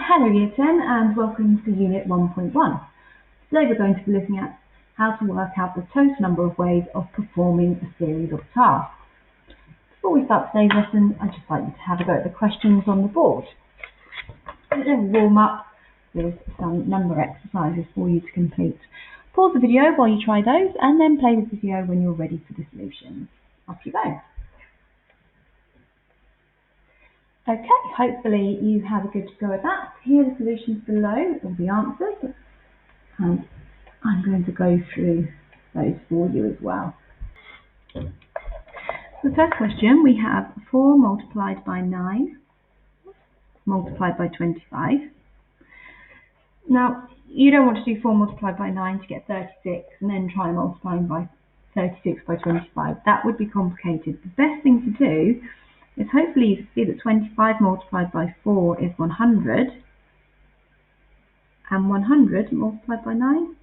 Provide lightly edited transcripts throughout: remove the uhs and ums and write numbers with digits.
Hello Year 10 and welcome to Unit 1.1. Today we're going to be looking at how to work out the total number of ways of performing a series of tasks. Before we start today's lesson, I'd just like you to have a go at the questions on the board. We're going to warm up with some number exercises for you to complete. Pause the video while you try those and then play the video when you're ready for the solutions. Off you go. Okay, hopefully you have a good go at that. Here are the solutions below, all the answers, and I'm going to go through those for you as well. The first question, we have 4 multiplied by 9 multiplied by 25. Now, you don't want to do 4 multiplied by 9 to get 36 and then try multiplying by 36 by 25. That would be complicated. The best thing to do is hopefully you can see that 25 multiplied by 4 is 100, and 100 multiplied by 9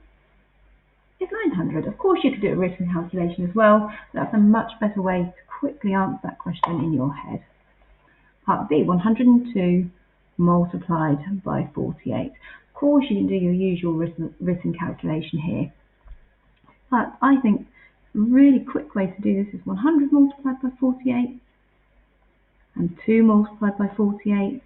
is 900. Of course you could do a written calculation as well, but that's a much better way to quickly answer that question in your head. Part B, 102 multiplied by 48. Of course you can do your usual written calculation here, but I think a really quick way to do this is 100 multiplied by 48 and 2 multiplied by 48,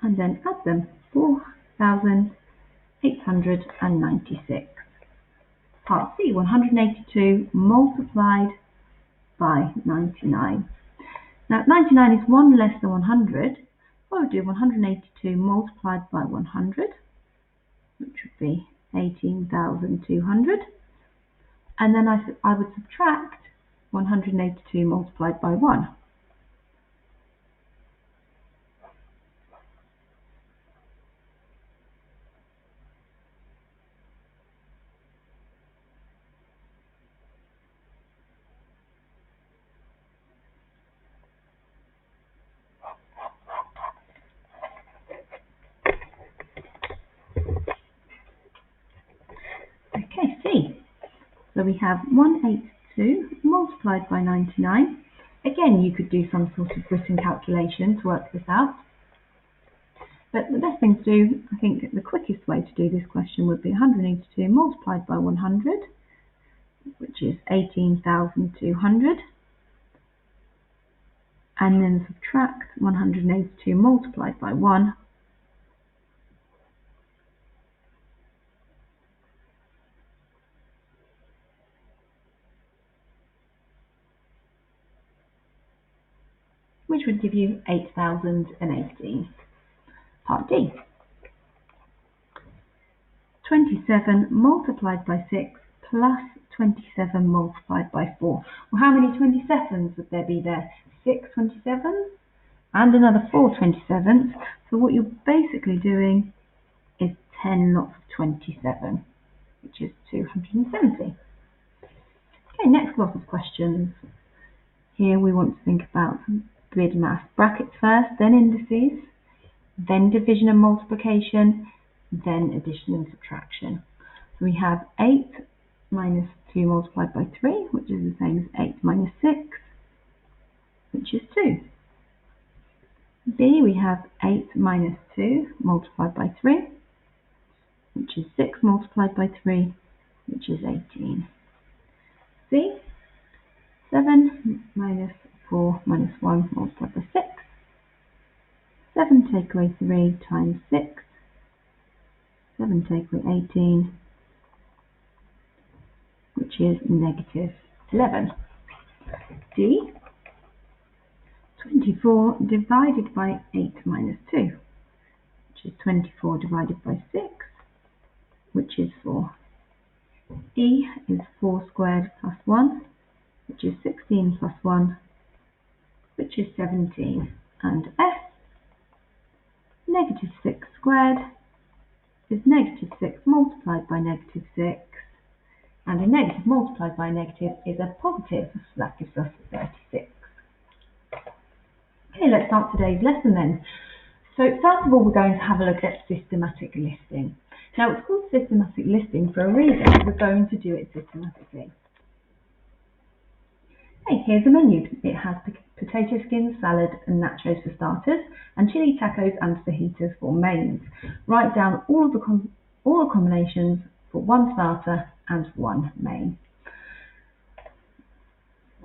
and then add them, 4,896. Part C, 182 multiplied by 99. Now 99 is 1 less than 100, I would do 182 multiplied by 100, which would be 18,200, and then I would subtract 182 multiplied by 1. Okay, C. So we have 182 multiplied by 99. Again, you could do some sort of written calculation to work this out. But the best thing to do, I think the quickest way to do this question would be 182 multiplied by 100, which is 18,200. And then subtract 182 multiplied by 1, which would give you 8,018. Part D. 27 multiplied by 6 plus 27 multiplied by 4. Well, how many 27s would there be there? 6 27s and another 4 27s. So what you're basically doing is 10 lots of 27, which is 270. Okay, next lot of questions. Here we want to think about grid math. Brackets first, then indices, then division and multiplication, then addition and subtraction. So we have 8 minus 2 multiplied by 3, which is the same as 8 minus 6, which is 2. B, we have 8 minus 2 multiplied by 3, which is 6 multiplied by 3, which is 18. C, 7 minus 4 minus 1 multiplied by 6, 7 take away 3 times 6, 7 take away 18, which is negative 11. D, 24 divided by 8 minus 2, which is 24 divided by 6, which is 4. E is 4 squared plus 1, which is 16 plus 1, which is 17. And F, negative 6 squared is negative 6 multiplied by negative 6, and a negative multiplied by a negative is a positive, so that gives us 36. Okay, let's start today's lesson then. So first of all, we're going to have a look at systematic listing. Now it's called systematic listing for a reason. We're going to do it systematically. Okay, here's the menu. It has potato skins, salad and nachos for starters, and chili tacos and fajitas for mains. Write down all the combinations for one starter and one main.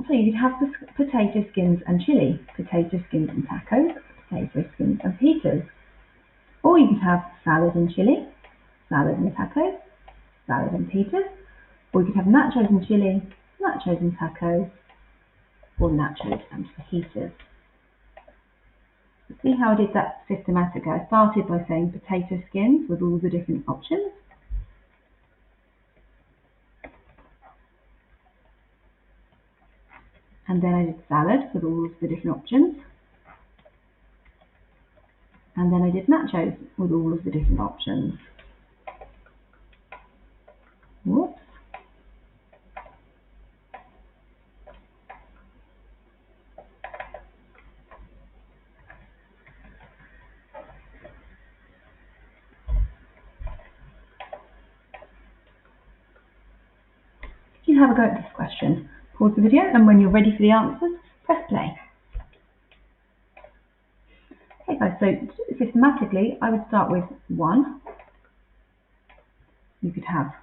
So you could have potato skins and chili, potato skins and tacos, potato skins and fajitas. Or you could have salad and chili, salad and tacos, salad and fajitas. Or you could have nachos and chili, nachos and tacos, or nachos and fajitas. See how I did that systematically? I started by saying potato skins with all the different options. And then I did salad with all of the different options. And then I did nachos with all of the different options. Whoops. You have a go at this question. Pause the video, and when you're ready for the answers, press play. Okay guys, so systematically I would start with 1. You could have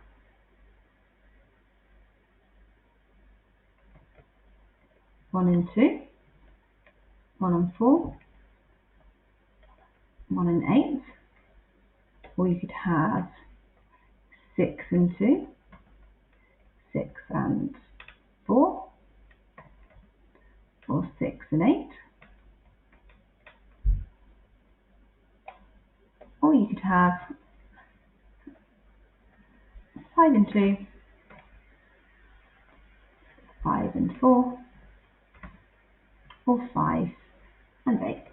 1 and 2, 1 and 4, 1 and 8, or you could have 6 and 2, 6 and 4, or 6 and 8, or you could have 5 and 2, 5 and 4, or 5 and 8.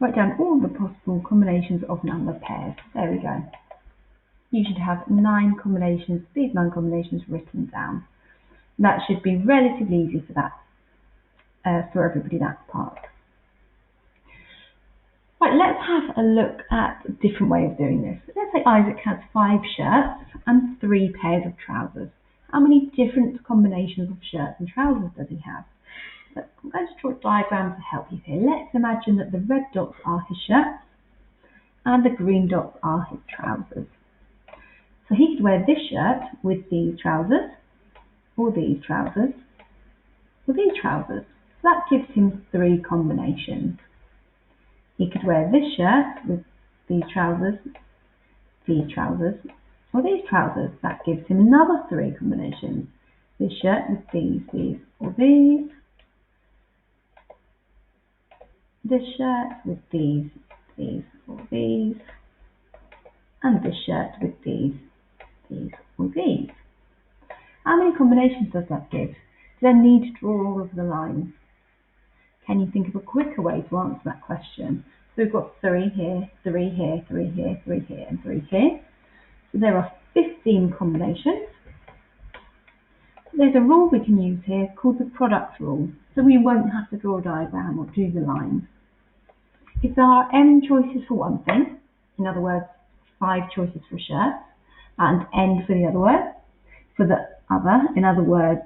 Write down all the possible combinations of number pairs. There we go. You should have 9 combinations, these 9 combinations written down. That should be relatively easy for that, for everybody, that part. Right, let's have a look at a different way of doing this. Let's say Isaac has 5 shirts and 3 pairs of trousers. How many different combinations of shirts and trousers does he have? So I'm going to draw a diagram to help you here. Let's imagine that the red dots are his shirts and the green dots are his trousers. So he could wear this shirt with these trousers, or these trousers, or these trousers. So that gives him 3 combinations. He could wear this shirt with these trousers, or these trousers. That gives him another 3 combinations. This shirt with these, or these. This shirt with these, or these. And this shirt with these, or these. How many combinations does that give? Do I need to draw all of the lines? Can you think of a quicker way to answer that question? So we've got 3 here, 3 here, 3 here, 3 here, and 3 here. So there are 15 combinations. There's a rule we can use here called the product rule, so we won't have to draw a diagram or do the lines. If there are m choices for one thing, in other words, 5 choices for shirts, and n for the other, in other words,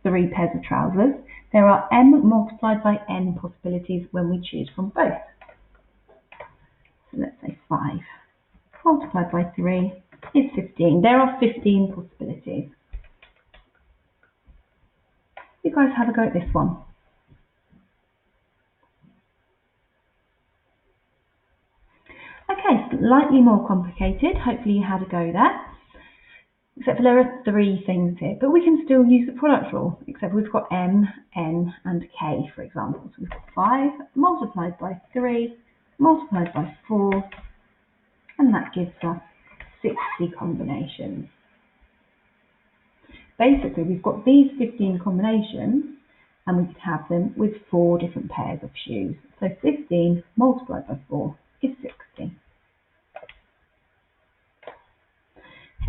3 pairs of trousers, there are m multiplied by n possibilities when we choose from both. So let's say 5 multiplied by 3 is 15. There are 15 possibilities. You guys have a go at this one. Okay, slightly more complicated. Hopefully you had a go there. Except for there are 3 things here, but we can still use the product rule, except we've got m, n, and k, for example. So we've got 5 multiplied by 3 multiplied by 4, and that gives us 60 combinations. Basically, we've got these 15 combinations, and we could have them with 4 different pairs of shoes. So 15 multiplied by 4 is 60.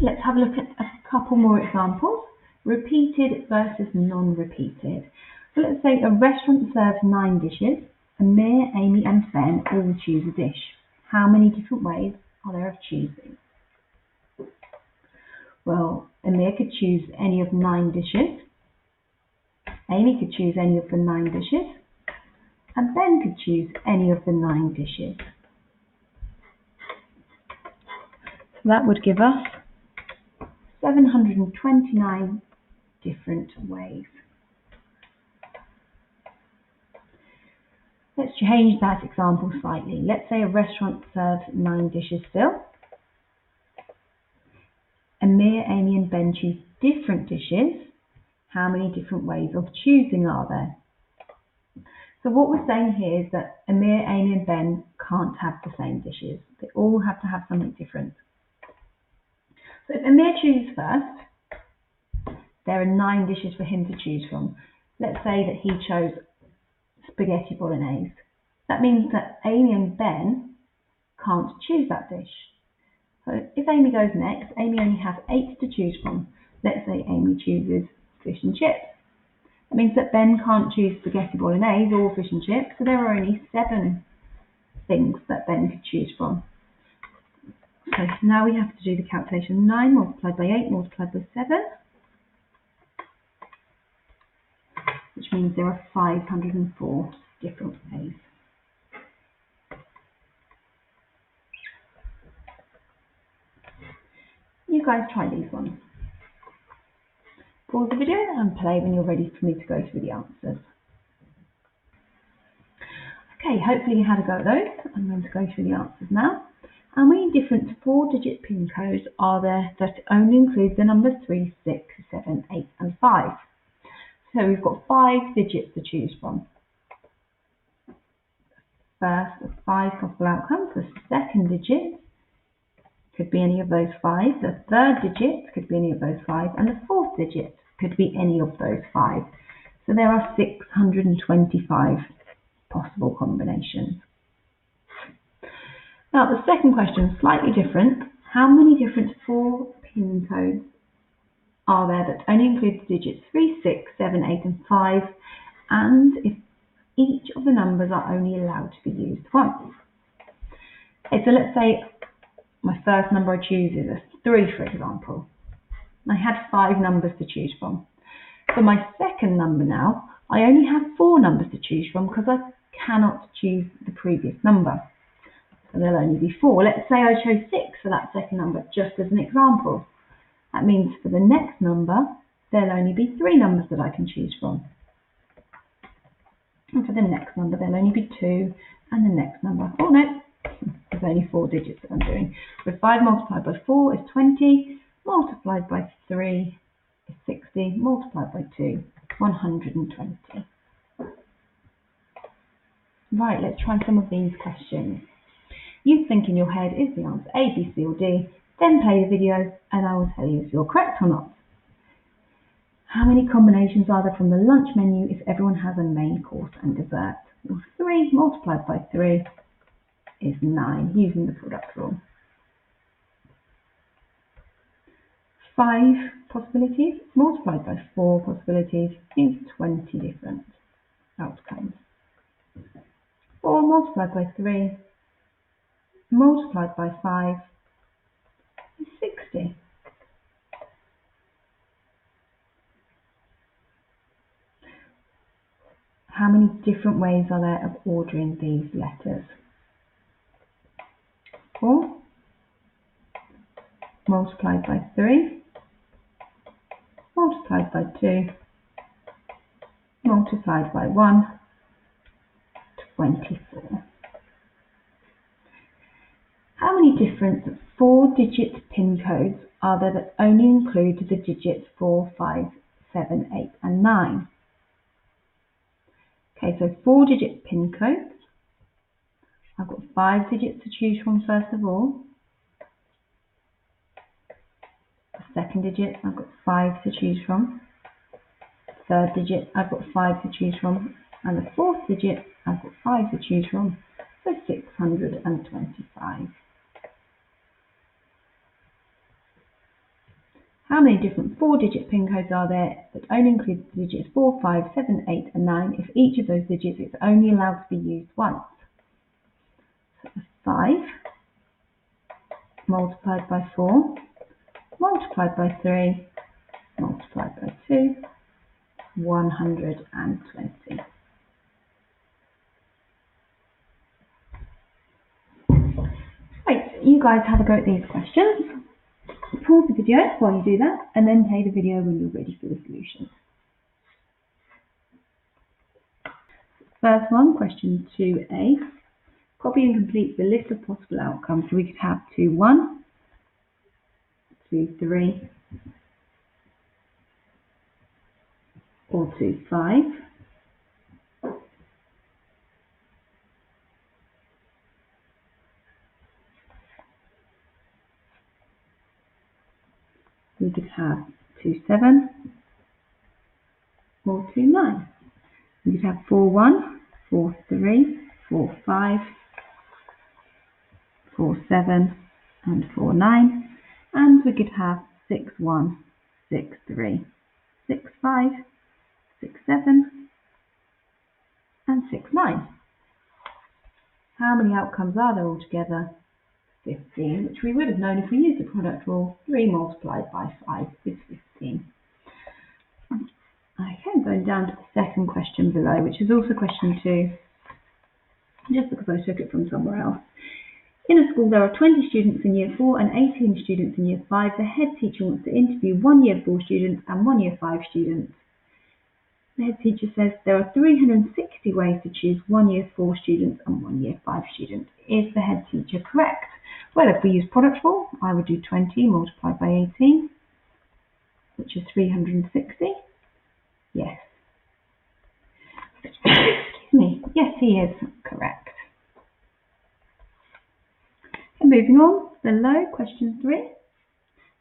Let's have a look at a couple more examples. Repeated versus non-repeated. So let's say a restaurant serves 9 dishes, and Mia, Amy and Ben all choose a dish. How many different ways are there of choosing? Well, Amir could choose any of 9 dishes. Amy could choose any of the 9 dishes, and Ben could choose any of the 9 dishes. So that would give us 729 different ways. Let's change that example slightly. Let's say a restaurant serves 9 dishes still. Amir, Amy and Ben choose different dishes. How many different ways of choosing are there? So what we're saying here is that Amir, Amy and Ben can't have the same dishes. They all have to have something different. So if Amir chooses first, there are 9 dishes for him to choose from. Let's say that he chose spaghetti bolognese. That means that Amy and Ben can't choose that dish. So if Amy goes next, Amy only has 8 to choose from. Let's say Amy chooses fish and chips. That means that Ben can't choose spaghetti bolognese or fish and chips, so there are only 7 things that Ben could choose from. So now we have to do the calculation. 9 multiplied by 8 multiplied by 7, which means there are 504 different ways. You guys try these ones. Pause the video and play when you're ready for me to go through the answers. Okay, hopefully you had a go at those. I'm going to go through the answers now. How many different 4-digit PIN codes are there that only include the numbers 3, 6, 7, 8 and 5? So we've got 5 digits to choose from. First, 5 possible outcomes. The second digit could be any of those 5. The third digit could be any of those 5. And the fourth digit could be any of those 5. So there are 625 possible combinations. Now the second question is slightly different. How many different 4 PIN codes are there that only include the digits 3, 6, 7, 8 and 5, and if each of the numbers are only allowed to be used once? Okay, so let's say my first number I choose is a 3, for example. I had 5 numbers to choose from. For my second number now, I only have 4 numbers to choose from because I cannot choose the previous number. So there'll only be 4. Let's say I chose 6 for that second number, just as an example. That means for the next number, there'll only be 3 numbers that I can choose from. And for the next number, there'll only be 2, and the next number, oh no, there's only 4 digits that I'm doing. So 5 multiplied by 4 is 20, multiplied by 3 is 60, multiplied by 2, 120. Right, let's try some of these questions. You think in your head is the answer A, B, C or D, then play the video and I will tell you if you're correct or not. How many combinations are there from the lunch menu if everyone has a main course and dessert? Well, 3 multiplied by 3 is 9, using the product rule. 5 possibilities multiplied by 4 possibilities is 20 different outcomes. 4 multiplied by 3 multiplied by 5 is 60. How many different ways are there of ordering these letters? 4 multiplied by 3 multiplied by 2 multiplied by 1, 24. How many different 4-digit PIN codes are there that only include the digits 4, 5, 7, 8 and 9? Okay, so 4-digit PIN codes. I've got 5 digits to choose from first of all. The second digit, I've got 5 to choose from. Third digit, I've got 5 to choose from. And the fourth digit, I've got 5 to choose from. So 625. How many different 4-digit PIN codes are there that only include the digits 4, 5, 7, 8 and 9 if each of those digits is only allowed to be used once? So 5 multiplied by 4 multiplied by 3 multiplied by 2 120. Right, you guys have a go at these questions. Pause the video while you do that, and then play the video when you're ready for the solution. First one, question 2a. Copy and complete the list of possible outcomes. So we could have 2-1, 2-3, or 2-5. We could have 2-7 or 2-9. We could have 4-1, 4-3, 4-5, 4-7, and 4-9. And we could have 6-1, 6-3, 6-5, 6-7, and 6-9. How many outcomes are there altogether? 15, which we would have known if we used the product rule. 3 multiplied by 5 is 15. Okay, going down to the second question below, which is also question 2, just because I took it from somewhere else. In a school, there are 20 students in year 4 and 18 students in year 5. The head teacher wants to interview 1 year 4 students and 1 year 5 students. The head teacher says there are 360 ways to choose 1 year 4 students and 1 year 5 students. Is the head teacher correct? Well, if we use product rule, I would do 20 multiplied by 18, which is 360. Yes. Excuse me. Yes, he is correct. And moving on, below question 3.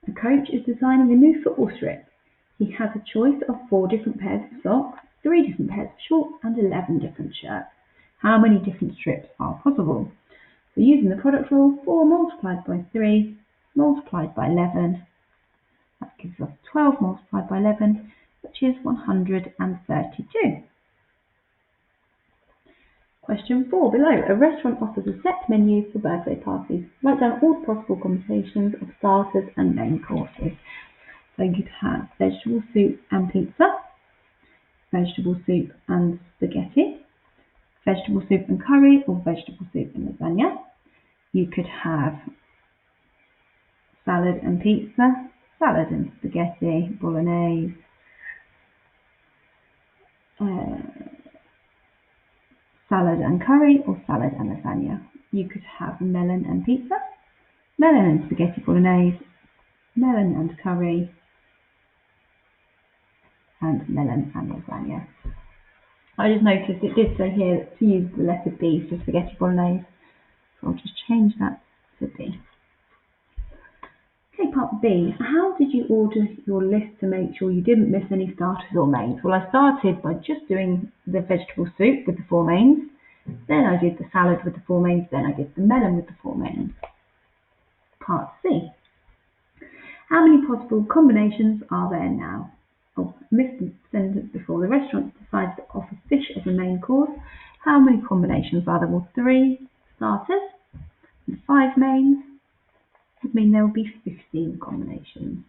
A coach is designing a new football strip. He has a choice of 4 different pairs of socks, 3 different pairs of shorts, and 11 different shirts. How many different strips are possible? So using the product rule, 4 multiplied by 3 multiplied by 11. That gives us 12 multiplied by 11, which is 132. Question 4 below. A restaurant offers a set menu for birthday parties. Write down all possible combinations of starters and main courses. So you could have vegetable soup and pizza, vegetable soup and spaghetti, vegetable soup and curry, or vegetable soup and lasagna. You could have salad and pizza, salad and spaghetti, bolognese, salad and curry, or salad and lasagna. You could have melon and pizza, melon and spaghetti bolognese, melon and curry, and melon and lasagna. I just noticed it did say here to use the letter B for spaghetti bolognese, so I'll just change that to B. Okay, part B. How did you order your list to make sure you didn't miss any starters or mains? Well, I started by just doing the vegetable soup with the 4 mains, then I did the salad with the 4 mains, then I did the melon with the 4 mains. Part C. How many possible combinations are there now? Oh, missed the sentence before. The restaurant decides to offer fish as a main course. How many combinations are there? Well, 3 starters and 5 mains would mean there would be 15 combinations.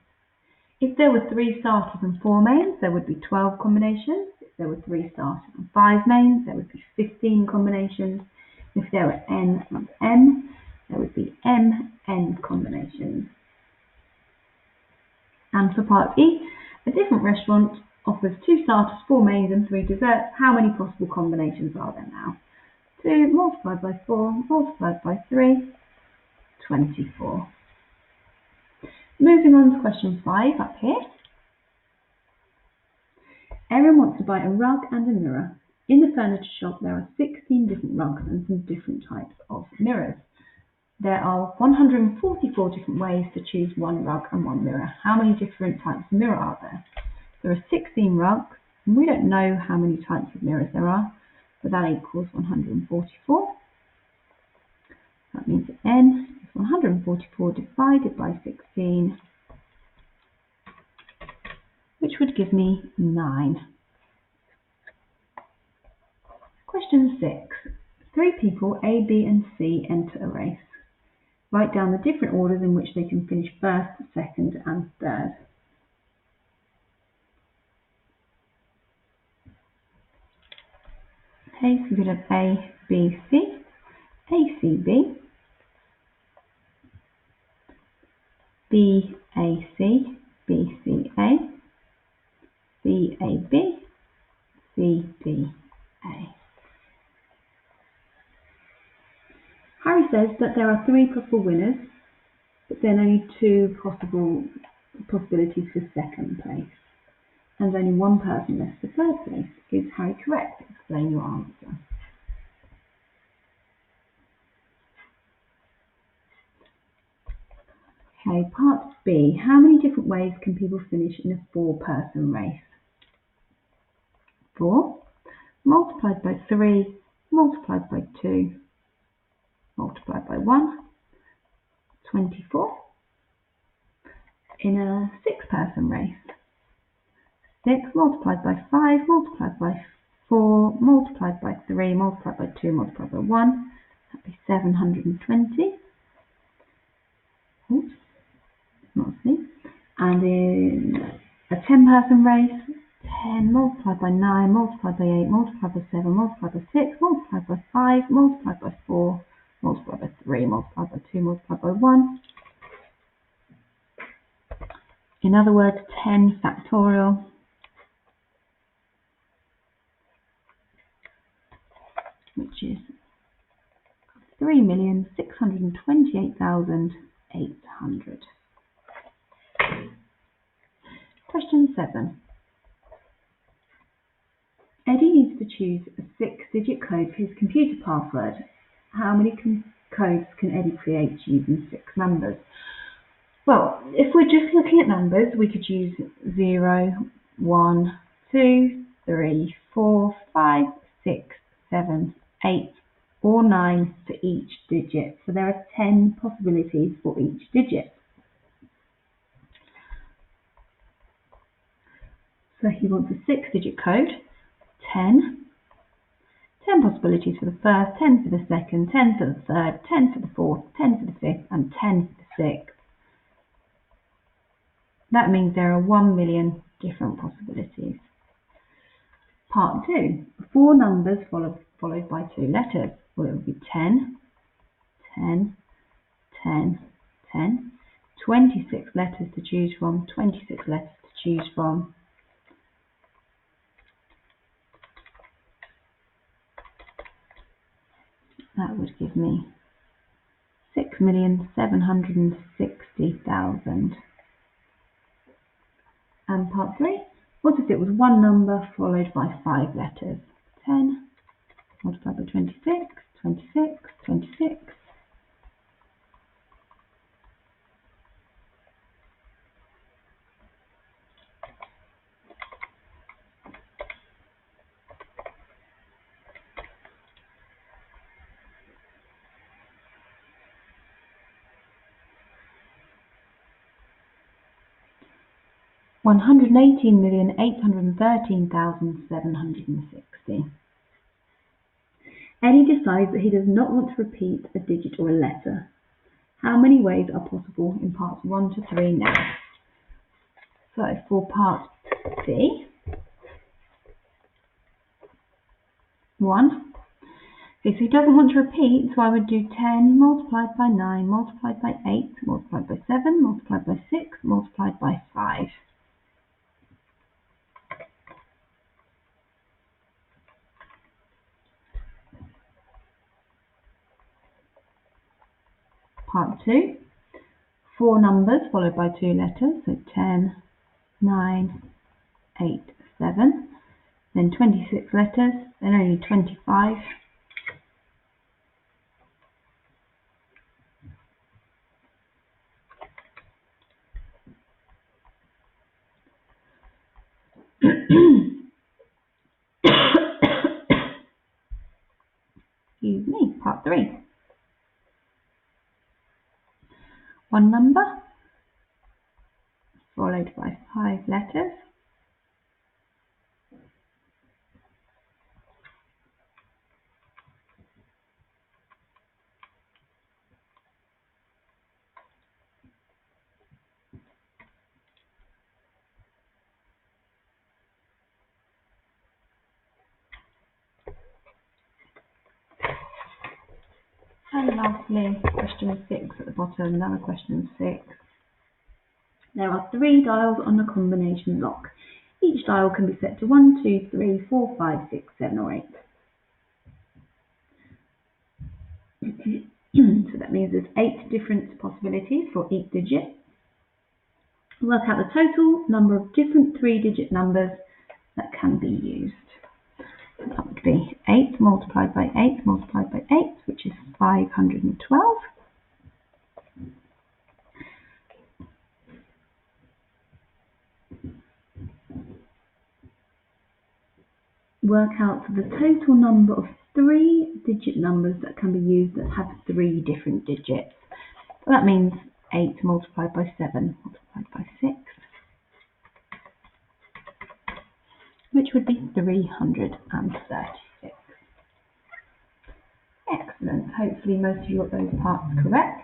If there were 3 starters and 4 mains, there would be 12 combinations. If there were 3 starters and 5 mains, there would be 15 combinations. If there were n and m, there would be n combinations. And for part E, a different restaurant offers 2 starters, 4 mains, and 3 desserts. How many possible combinations are there now? 2 multiplied by 4 multiplied by 3, 24. Moving on to question 5 up here. Erin wants to buy a rug and a mirror. In the furniture shop, there are 16 different rugs and some different types of mirrors. There are 144 different ways to choose 1 rug and 1 mirror. How many different types of mirror are there? There are 16 rugs, and we don't know how many types of mirrors there are, but that equals 144. That means that n is 144 divided by 16, which would give me 9. Question 6. 3 people, A, B, and C, enter a race. Write down the different orders in which they can finish first, second, and third. Okay, so we could have A, B, C, A, C, B, B, A, C, B, C, A, C, A, B, C, D, A. Harry says that there are 3 possible winners, but then only 2 possibilities for second place, and only 1 person left for third place. Is Harry correct? Explain your answer. Okay, part B. How many different ways can people finish in a 4-person race? 4 multiplied by 3 multiplied by 2 multiplied by 1, 24. In a 6-person race, 6 multiplied by 5 multiplied by 4 multiplied by 3 multiplied by 2 multiplied by 1, that'd be 720. Oops, not C. And in a 10-person race, 10 multiplied by 9 multiplied by 8 multiplied by 7 multiplied by 6 multiplied by 5 multiplied by 4 multiplied by 3 multiplied by 2 multiplied by 1. In other words, 10 factorial, which is 3,628,800. Question 7. Eddie needs to choose a 6-digit code for his computer password. How many codes can Eddie create using 6 numbers? Well, if we're just looking at numbers, we could use 0, 1, 2, 3, 4, 5, 6, 7, 8, or 9 for each digit. So there are 10 possibilities for each digit. So he wants a 6-digit code, 10. 10 possibilities for the first, 10 for the second, 10 for the third, 10 for the fourth, 10 for the fifth, and 10 for the sixth. That means there are 1 million different possibilities. Part 2. 4 numbers followed by 2 letters. Well, it would be 10, 10, 10, 10. 26 letters to choose from, 26 letters to choose from. That would give me 6,760,000. And part 3, what if it was 1 number followed by 5 letters? 10 multiplied by 26, 26, 26. $118,813,760. Eddie decides that he does not want to repeat a digit or a letter. How many ways are possible in parts 1 to 3 now? So for part B, 1. Okay, so he doesn't want to repeat, so I would do 10 multiplied by 9 multiplied by 8 multiplied by 7 multiplied by 6 multiplied by 5. Part 2, 4 numbers followed by 2 letters, so 10, 9, 8, 7, then 26 letters, then only 25. Excuse me, part 3. 1 number followed by 5 letters. And lastly, question 6 at the bottom, another question 6. There are 3 dials on the combination lock. Each dial can be set to 1, 2, 3, 4, 5, 6, 7 or 8. So that means there's 8 different possibilities for each digit. Work out the total number of different 3-digit numbers that can be used. That would be 8 multiplied by 8 multiplied by 8, which is 512. Work out the total number of 3-digit numbers that can be used that have 3 different digits. So that means 8 multiplied by 7 multiplied by 6, which would be 336. Excellent. Hopefully most of you got those parts correct.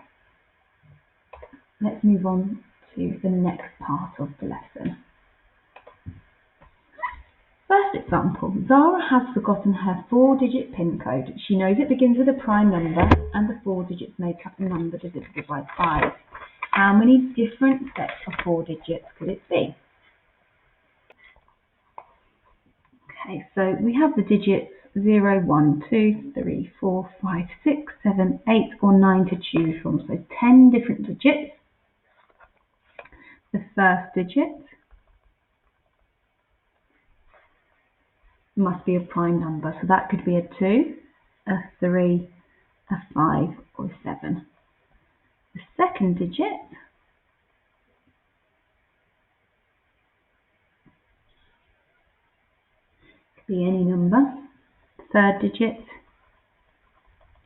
Let's move on to the next part of the lesson. First example, Zara has forgotten her 4-digit PIN code. She knows it begins with a prime number and the 4 digits make up a number divisible by 5. How many different sets of 4 digits could it be? Okay, so we have the digits 0, 1, 2, 3, 4, 5, 6, 7, 8 or 9 to choose from. So 10 different digits. The first digit must be a prime number. So that could be a 2, a 3, a 5 or a 7. The second digit could be any number. The third digit,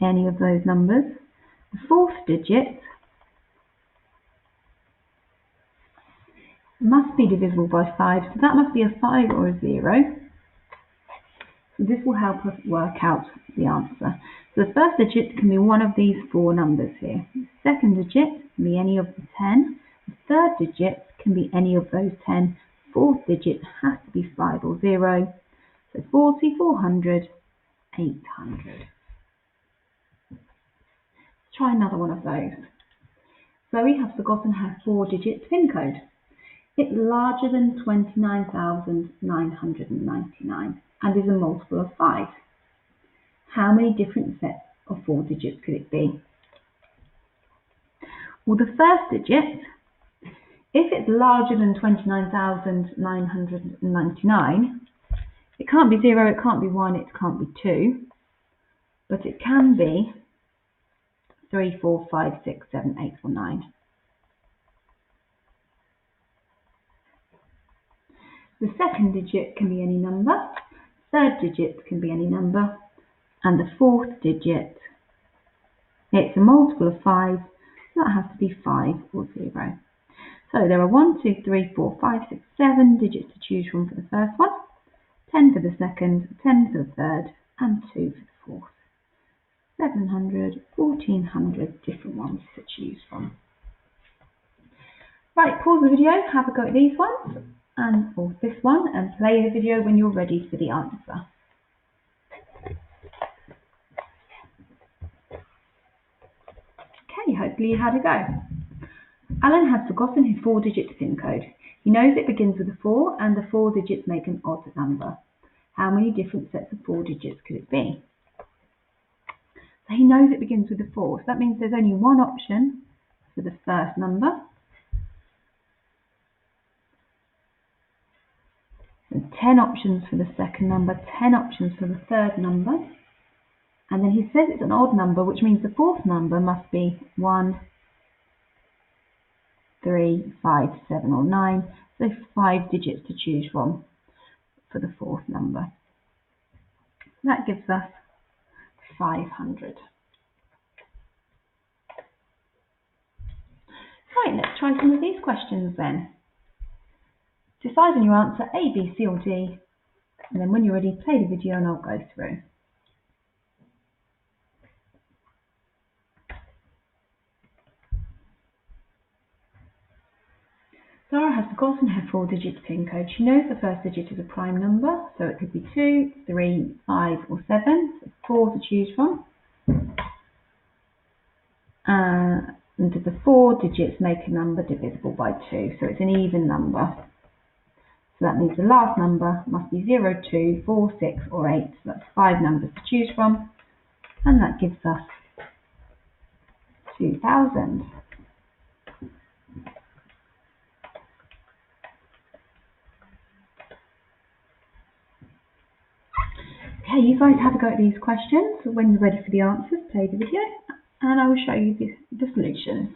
any of those numbers. The fourth digit must be divisible by 5, so that must be a 5 or a 0. So this will help us work out the answer. So the first digit can be one of these 4 numbers here. The second digit can be any of the 10. The third digit can be any of those 10. Fourth digit has to be 5 or 0. So 40, 400, 800. Let's try another one of those. Zoe has forgotten her 4-digit PIN code. It's larger than 29,999 and is a multiple of 5. How many different sets of 4 digits could it be? Well, the first digit, if it's larger than 29,999, it can't be 0, it can't be 1, it can't be 2, but it can be 3, 4, 5, 6, 7, 8 or 9. The second digit can be any number, third digit can be any number, and the fourth digit, it's a multiple of 5, so that has to be 5 or 0. So there are 1, 2, 3, 4, 5, 6, 7 digits to choose from for the first one, 10 for the second, 10 for the third, and 2 for the fourth. 700, 1400 different ones to choose from. Right, pause the video, have a go at these ones, and or this one, and play the video when you're ready for the answer. Okay, hopefully you had a go. Alan has forgotten his 4-digit PIN code. He knows it begins with a 4 and the 4 digits make an odd number. How many different sets of 4 digits could it be? So he knows it begins with a 4, so that means there's only one option for the first number. And 10 options for the second number, 10 options for the third number. And then he says it's an odd number, which means the fourth number must be 1, 3, 5, 7 or 9. So 5 digits to choose from for the fourth number. That gives us 500. Right, let's try some of these questions then. Decide on your answer A, B, C or D, and then when you're ready, play the video and I'll go through. Zara has forgotten her 4-digit PIN code. She knows the first digit is a prime number, so it could be 2, 3, 5 or 7, so 4 to choose from. And do the 4 digits make a number divisible by 2? So it's an even number. So that means the last number must be 0, 2, 4, 6 or 8. So that's 5 numbers to choose from. And that gives us 2000. Okay, you guys have a go at these questions. When you're ready for the answers, play the video and I will show you the solutions.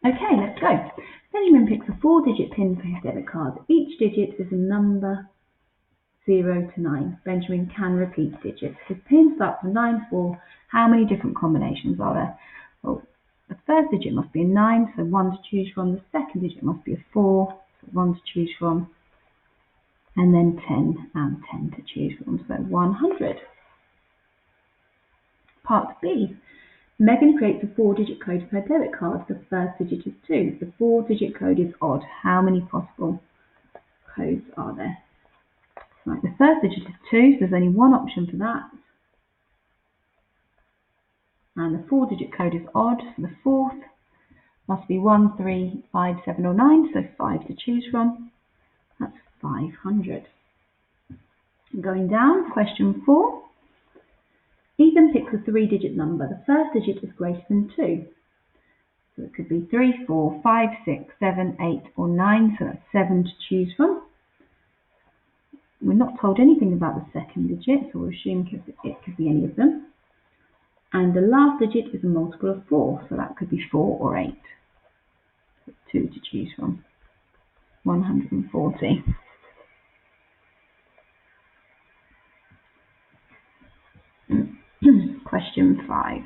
Okay, let's go. Benjamin picks a 4-digit pin for his debit card. Each digit is a number 0 to 9. Benjamin can repeat digits. His pin starts with 9, 4. How many different combinations are there? Well, the first digit must be a 9, so 1 to choose from. The second digit must be a 4, so 1 to choose from. And then 10 and 10 to choose from, so 100. Part B. Megan creates a 4-digit code for her debit card. The first digit is 2. The 4-digit code is odd. How many possible codes are there? Right, the first digit is 2, so there's only one option for that. And the 4-digit code is odd, so the fourth must be 1, 3, 5, 7 or 9, so 5 to choose from. That's 500. Going down, question 4. Ethan picks a 3-digit number. The first digit is greater than 2. So it could be 3, 4, 5, 6, 7, 8 or 9, so that's 7 to choose from. We're not told anything about the second digit, so we'll assume it could be any of them. And the last digit is a multiple of 4, so that could be 4 or 8. So 2 to choose from. 140. Question 5.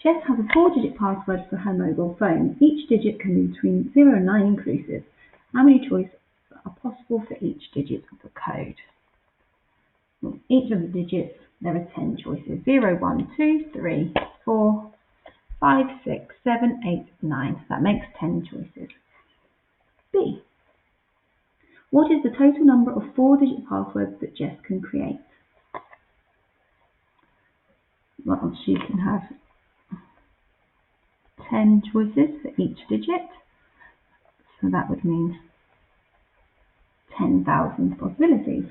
Jess has a 4-digit password for her mobile phone. Each digit can be between 0 and 9 inclusive. How many choices are possible for each digit of the code? Well, each of the digits, there are 10 choices. 0, 1, 2, 3, 4, 5, 6, 7, 8, 9. That makes 10 choices. B. What is the total number of 4-digit passwords that Jess can create? Well, she can have 10 choices for each digit. So that would mean 10,000 possibilities.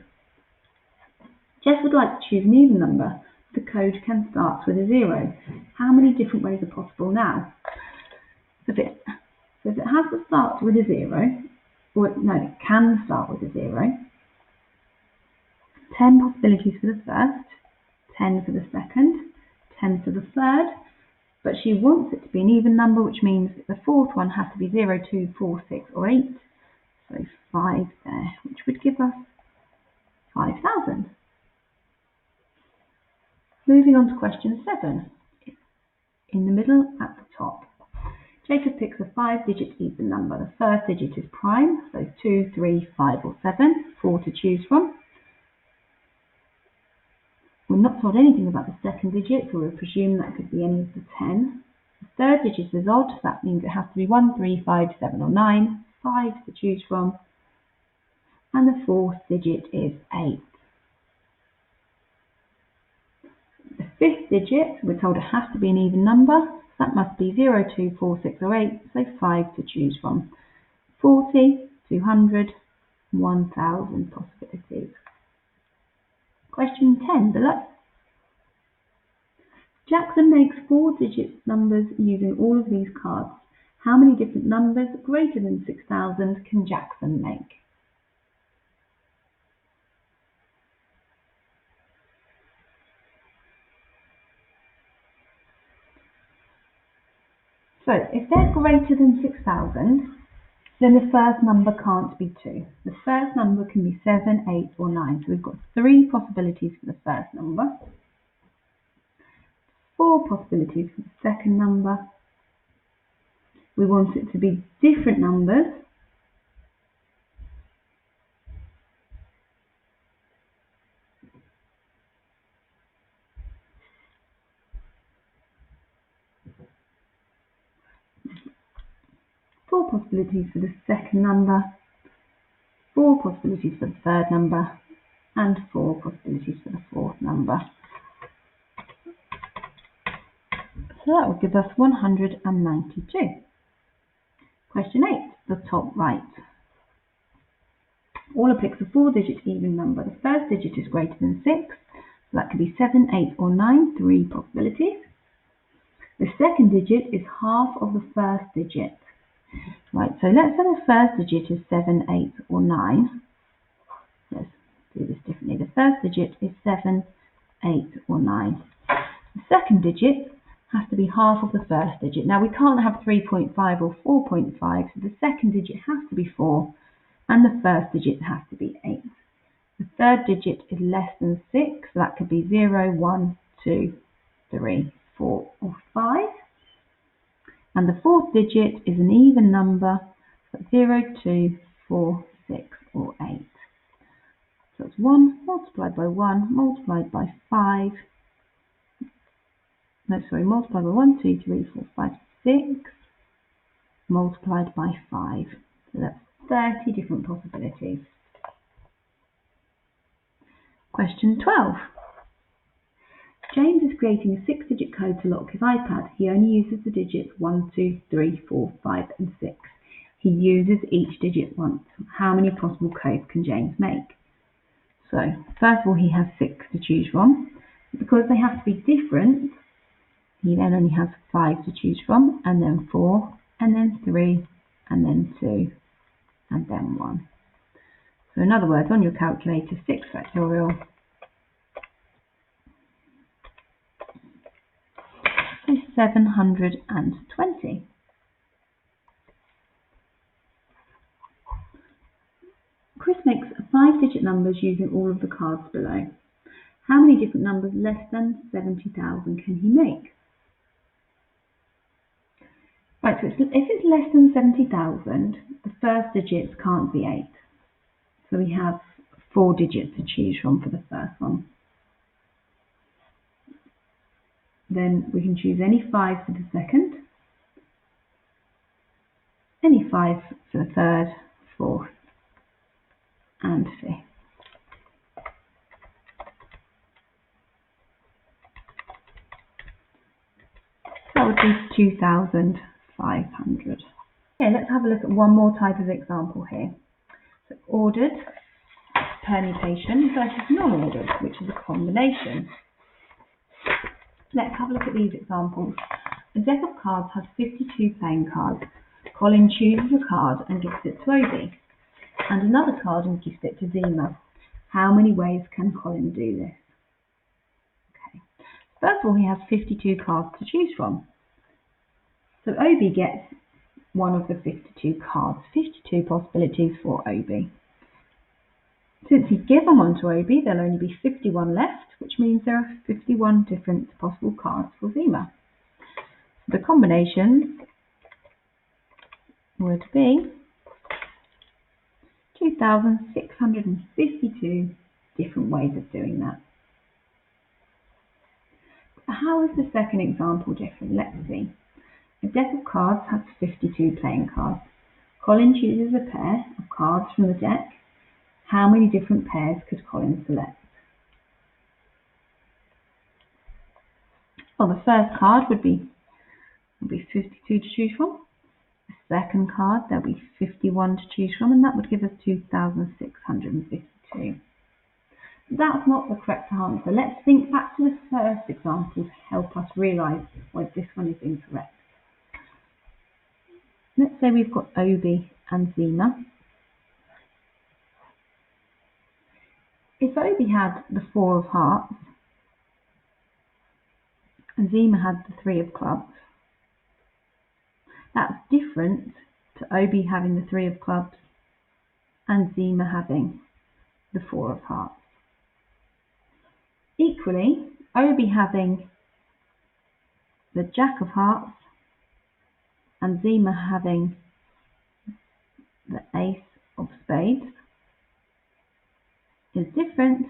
Jess would like to choose an even number. The code can start with a 0. How many different ways are possible now? So if it has to start with a 0, or no, it can start with a 0, 10 possibilities for the first, 10 for the second, 10 for the third, but she wants it to be an even number, which means the fourth one has to be 0, 2, 4, 6 or 8, so 5 there, which would give us 5,000. Moving on to question 7, in the middle at the top. Jacob picks a 5-digit even number. The first digit is prime, so 2, 3, 5 or 7, 4 to choose from. We're not told anything about the second digit, so we'll presume that could be any of the 10. The third digit is odd, so that means it has to be 1, 3, 5, 7 or 9, 5 to choose from. And the fourth digit is 8. The fifth digit, we're told it has to be an even number. That must be 0, 2, 4, 6 or 8, so 5 to choose from. 40, 200, 1,000 possibilities. Question 10 below. Jackson makes 4-digit numbers using all of these cards. How many different numbers greater than 6,000 can Jackson make? So if they're greater than 6,000, then the first number can't be 2. The first number can be 7, 8 or 9. So we've got 3 possibilities for the first number, 4 possibilities for the second number. We want it to be different numbers. Four possibilities for the second number. 4 possibilities for the third number, and 4 possibilities for the fourth number. So that would give us 192. Question 8, the top right. All picks a 4-digit even number. The first digit is greater than 6, so that could be 7, 8 or 9, 3 possibilities. The second digit is half of the first digit. Right, so let's say the first digit is 7, 8 or 9. Let's do this differently. The first digit is 7, 8 or 9. The second digit has to be half of the first digit. Now we can't have 3.5 or 4.5, so the second digit has to be 4 and the first digit has to be 8. The third digit is less than 6, so that could be 0, 1, 2, 3, 4 or 5. And the fourth digit is an even number, so 0, 2, 4, 6 or 8. So it's 1 multiplied by 1 multiplied by 5. Multiplied by 1, 2, 3, 4, 5, 6, multiplied by 5. So that's 30 different possibilities. Question 12. James is creating a 6-digit code to lock his iPad. He only uses the digits 1, 2, 3, 4, 5 and 6. He uses each digit once. How many possible codes can James make? So, first of all, he has 6 to choose from. Because they have to be different, he then only has 5 to choose from, and then 4, and then 3, and then 2, and then 1. So in other words, on your calculator, 6 factorial is 720. Chris makes 5-digit numbers using all of the cards below. How many different numbers less than 70,000 can he make? Right, so if it's less than 70,000, the first digits can't be 8. So we have 4 digits to choose from for the first one. Then we can choose any 5 for the second, any 5 for the third, fourth, and fifth. That would be 2,500. Okay, let's have a look at one more type of example here. So ordered permutation versus non-ordered, which is a combination. Let's have a look at these examples. A deck of cards has 52 playing cards. Colin chooses a card and gives it to Obi, and another card and gives it to Zima. How many ways can Colin do this? Okay. First of all, he has 52 cards to choose from. So Obi gets one of the 52 cards, 52 possibilities for Obi. Since he's given one to Obi, there'll only be 51 left, which means there are 51 different possible cards for Zima. The combinations would be 2,652 different ways of doing that. How is the second example different? Let's see. A deck of cards has 52 playing cards. Colin chooses a pair of cards from the deck. How many different pairs could Colin select? Well, the first card would be 52 to choose from. The second card, there'll be 51 to choose from, and that would give us 2,652. That's not the correct answer. Let's think back to the first example to help us realise why this one is incorrect. Let's say we've got Obi and Zima. If Obi had the 4 of hearts and Zima had the 3 of clubs, that's different to Obi having the 3 of clubs and Zima having the 4 of hearts. Equally, Obi having the Jack of hearts and Zima having the Ace of spades is different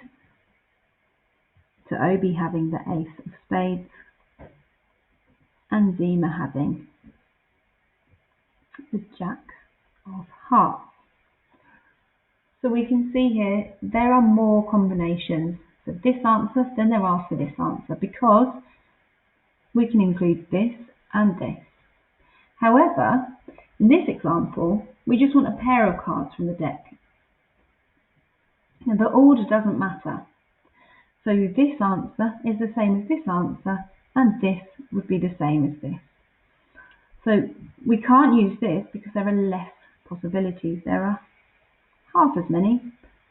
to Obi having the Ace of spades and Zima having the Jack of hearts. So we can see here there are more combinations for this answer than there are for this answer, because we can include this and this. However, in this example, we just want a pair of cards from the deck. Now, the order doesn't matter. So this answer is the same as this answer, and this would be the same as this. So we can't use this because there are less possibilities. There are half as many.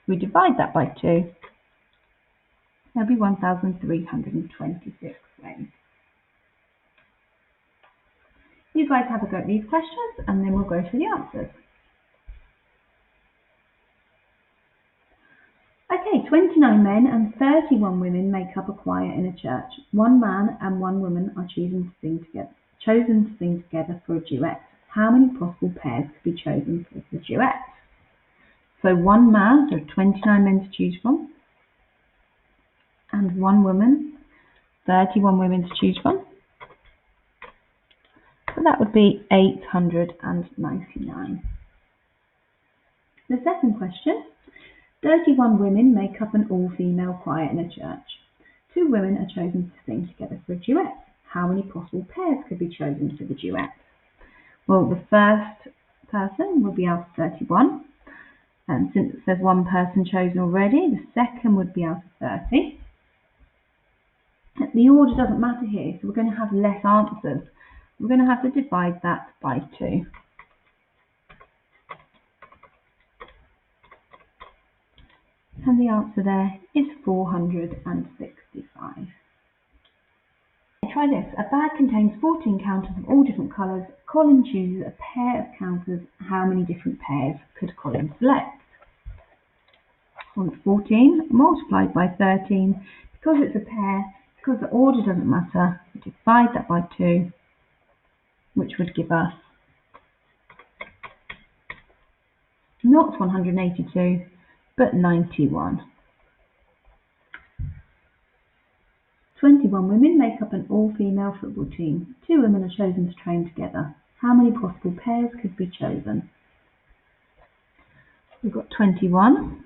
We divide that by 2. There'll be 1,326 ways. You guys have a go at these questions, and then we'll go through the answers. Okay, 29 men and 31 women make up a choir in a church. 1 man and 1 woman are chosen to sing together for a duet. How many possible pairs could be chosen for the duet? So 1 man, so 29 men to choose from, and 1 woman, 31 women to choose from. So that would be 899. The second question. 31 women make up an all-female choir in a church. 2 women are chosen to sing together for a duet. How many possible pairs could be chosen for the duet? Well, the first person will be out of 31. And since there's 1 person chosen already, the second would be out of 30. The order doesn't matter here, so we're going to have less answers. We're going to have to divide that by 2. And the answer there is 465. Try this. A bag contains 14 counters of all different colours. Colin chooses a pair of counters. How many different pairs could Colin select? Well, 14 multiplied by 13. Because it's a pair, because the order doesn't matter, we divide that by 2, which would give us not 182, but 91. 21 women make up an all-female football team. 2 women are chosen to train together. How many possible pairs could be chosen? We've got 21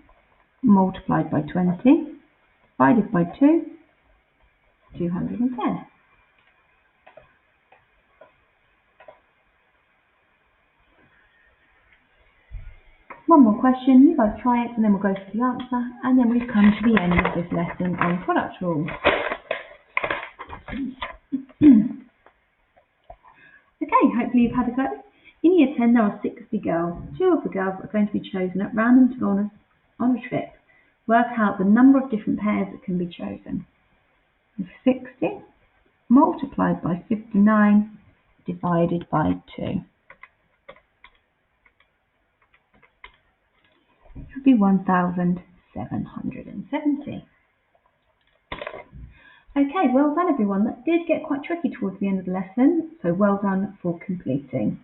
multiplied by 20, divided by 2, 210. One more question, you guys try it, and then we'll go for the answer, and then we've come to the end of this lesson on product rules. Okay, hopefully you've had a go. In Year 10 there are 60 girls. 2 of the girls are going to be chosen at random to go on a trip. Work out the number of different pairs that can be chosen. 60 multiplied by 59 divided by 2. It would be 1,770. Okay, well done everyone. That did get quite tricky towards the end of the lesson, so well done for completing.